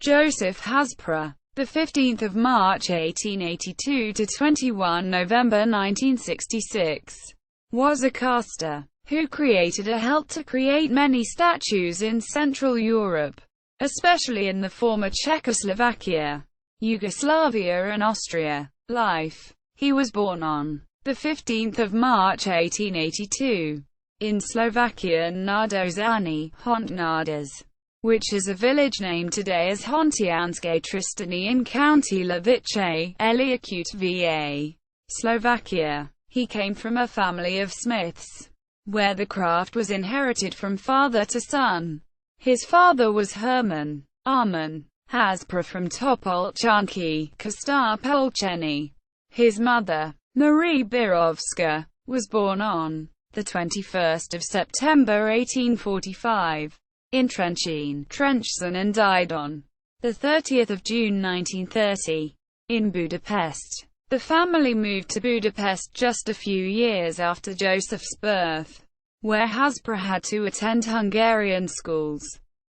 Josef Haszpra, the 15th of March 1882 to 21 November 1966, was a caster who created or helped to create many statues in Central Europe, especially in the former Czechoslovakia, Yugoslavia and Austria. Life. He was born on the 15th of March 1882 in Slovakian Nádozany, Hontnádas, which is a village named today as Hontianske Tristany in County Levice, Eliakut VA, Slovakia. He came from a family of smiths, where the craft was inherited from father to son. His father was Herman Arman Haszpra from Topolčanky, Kostár. His mother, Marie Birovska, was born on the 21st of September 1845 in Trenčín, and died on the 30th of June 1930 in Budapest. The family moved to Budapest just a few years after Josef's birth, where Haszpra had to attend Hungarian schools.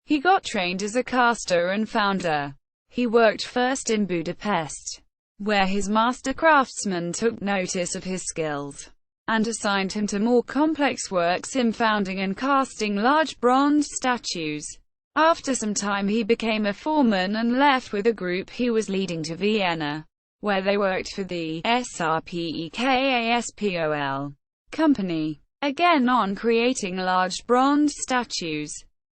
He got trained as a caster and founder. He worked first in Budapest, where his master craftsman took notice of his skills and assigned him to more complex works in founding and casting large bronze statues. After some time he became a foreman and left with a group he was leading to Vienna, where they worked for the Srpekaspol company, again on creating large bronze statues.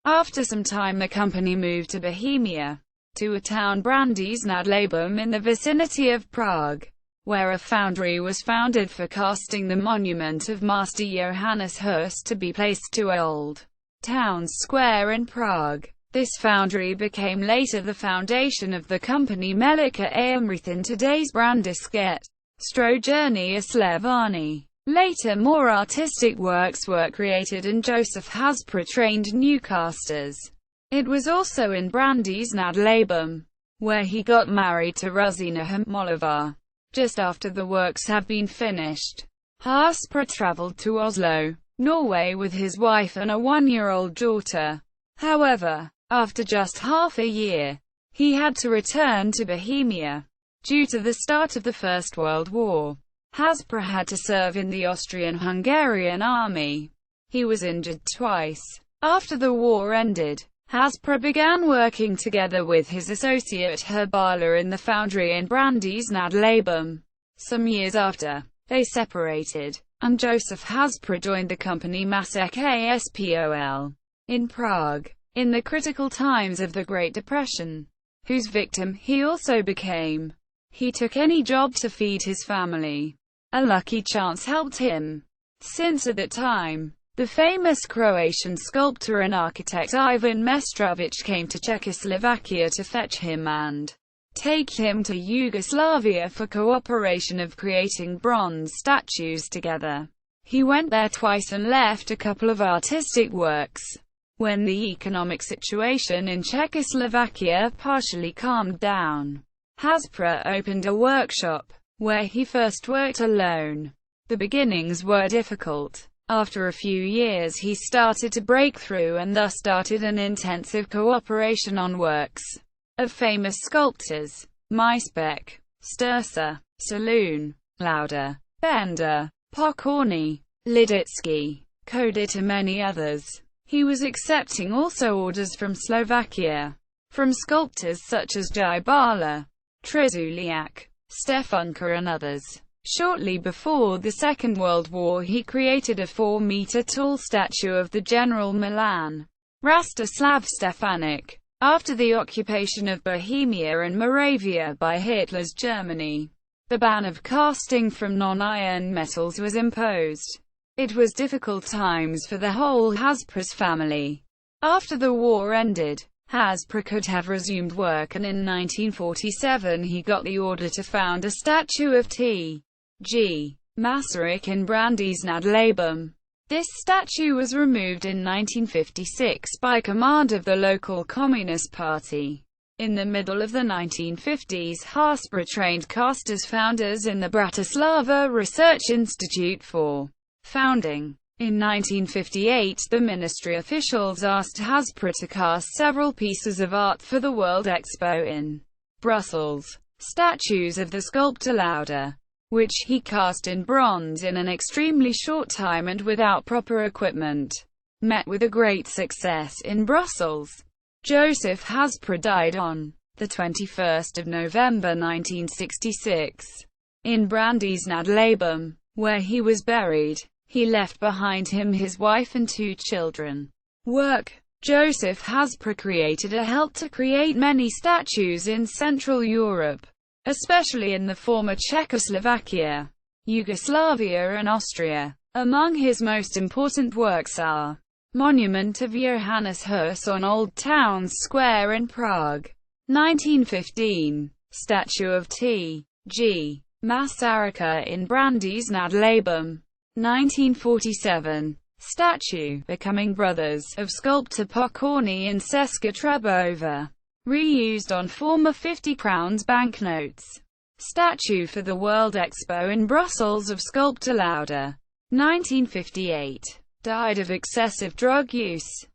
After some time the company moved to Bohemia, to a town Brandiš nad Labem in the vicinity of Prague, where a foundry was founded for casting the monument of Master Johannes Hus to be placed to Old Town Square in Prague. This foundry became later the foundation of the company Melika Amrith in today's Brandiške Združení Slevany. Later more artistic works were created and Josef Haszpra trained new casters. It was also in Brandiš nad Labem, where he got married to Ruzina Hmolová. Just after the works have been finished, Haszpra traveled to Oslo, Norway with his wife and a one-year-old daughter. However, after just half a year, he had to return to Bohemia. Due to the start of the First World War, Haszpra had to serve in the Austrian-Hungarian army. He was injured twice. After the war ended, Haszpra began working together with his associate Herbala in the foundry in Brandiš nad Labem. Some years after, they separated, and Josef Haszpra joined the company Masekspol in Prague. In the critical times of the Great Depression, whose victim he also became, he took any job to feed his family. A lucky chance helped him, since at that time, the famous Croatian sculptor and architect Ivan Mestrović came to Czechoslovakia to fetch him and take him to Yugoslavia for cooperation of creating bronze statues together. He went there twice and left a couple of artistic works. When the economic situation in Czechoslovakia partially calmed down, Haszpra opened a workshop, where he first worked alone. The beginnings were difficult. After a few years he started to break through and thus started an intensive cooperation on works of famous sculptors, Maisbeck, Sturza, Saloon, Lauder, Bender, Pokorny, Liditsky, Kodit and many others. He was accepting also orders from Slovakia, from sculptors such as Jibala, Trzuliak, Stefanka and others. Shortly before the Second World War he created a 4-meter-tall statue of the General Milan, Rastislav Stefanik. After the occupation of Bohemia and Moravia by Hitler's Germany, the ban of casting from non-iron metals was imposed. It was difficult times for the whole Haszpra's family. After the war ended, Haszpra could have resumed work, and in 1947 he got the order to found a statue of T.G. Masaryk in Brandiš nad Labem. This statue was removed in 1956 by command of the local Communist Party. In the middle of the 1950s Haszpra trained casters founders in the Bratislava Research Institute for founding In 1958, the ministry officials asked Haszpra to cast several pieces of art for the World Expo in Brussels. Statues of the sculptor Lauder, which he cast in bronze in an extremely short time and without proper equipment, met with a great success in Brussels. Josef Haszpra died on the 21st of November 1966 in Brandýs nad Labem, where he was buried. He left behind him his wife and 2 children. Work. Josef Haszpra created or helped to create many statues in Central Europe, especially in the former Czechoslovakia, Yugoslavia and Austria. Among his most important works are Monument of Johannes Hus on Old Town Square in Prague, 1915, Statue of T.G. Masaryka in Brandýs nad Labem, 1947, Statue, Becoming Brothers, of sculptor Pokorny in Česká Třebová, reused on former 50 crowns banknotes. Statue for the World Expo in Brussels of sculptor Lauder, 1958, died of excessive drug use.